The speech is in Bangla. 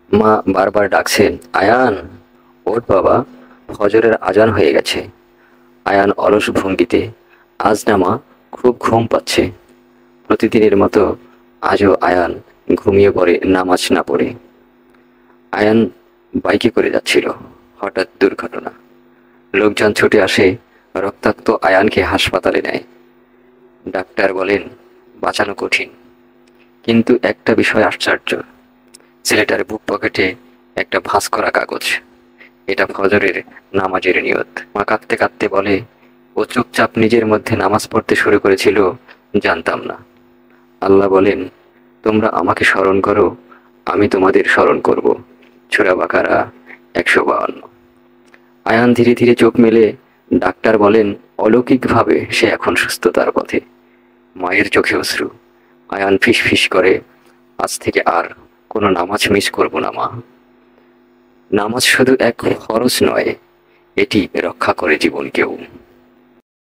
মা বারবার ডাকছেন, আয়ান ওঠ বাবা, ফজরের আজান হয়ে গেছে। আয়ান অলস ভঙ্গিতে, আজ না মা, খুব ঘুম পাচ্ছে। প্রতিদিনের মতো আজও আয়ান ঘুমিয়ে পড়ে নামাজ না পড়ে। আয়ান বাইকে করে যাচ্ছিল, হঠাৎ দুর্ঘটনা। লোকজন ছুটে আসে, রক্তাক্ত আয়ানকে হাসপাতালে নেয়। ডাক্তার বলেন বাঁচানো কঠিন, কিন্তু একটা বিষয় আশ্চর্য, ছেলেটার বুক পকেটে একটা ভাঁজ করা কাগজ। এটা ফজরের নামাজের নিয়ত। মা কাঁদতে কাঁদতে বলে, ও চুপচাপ নিজের মধ্যে নামাজ পড়তে শুরু করেছিল, জানতাম না। আল্লাহ বলেন, তোমরা আমাকে স্মরণ করো, আমি তোমাদের স্মরণ করব। সূরা বাকারা 152। আয়ান ধীরে ধীরে চোখ মেলে। ডাক্তার বলেন অলৌকিকভাবে সে এখন সুস্থতার পথে। মায়ের চোখে অশ্রু। আয়ান ফিস ফিস করে, আজ থেকে আর কোনো নামাজ মিস করব না মা। নামাজ শুধু এক ফরজ নয়, এটি রক্ষা করে জীবনকেও।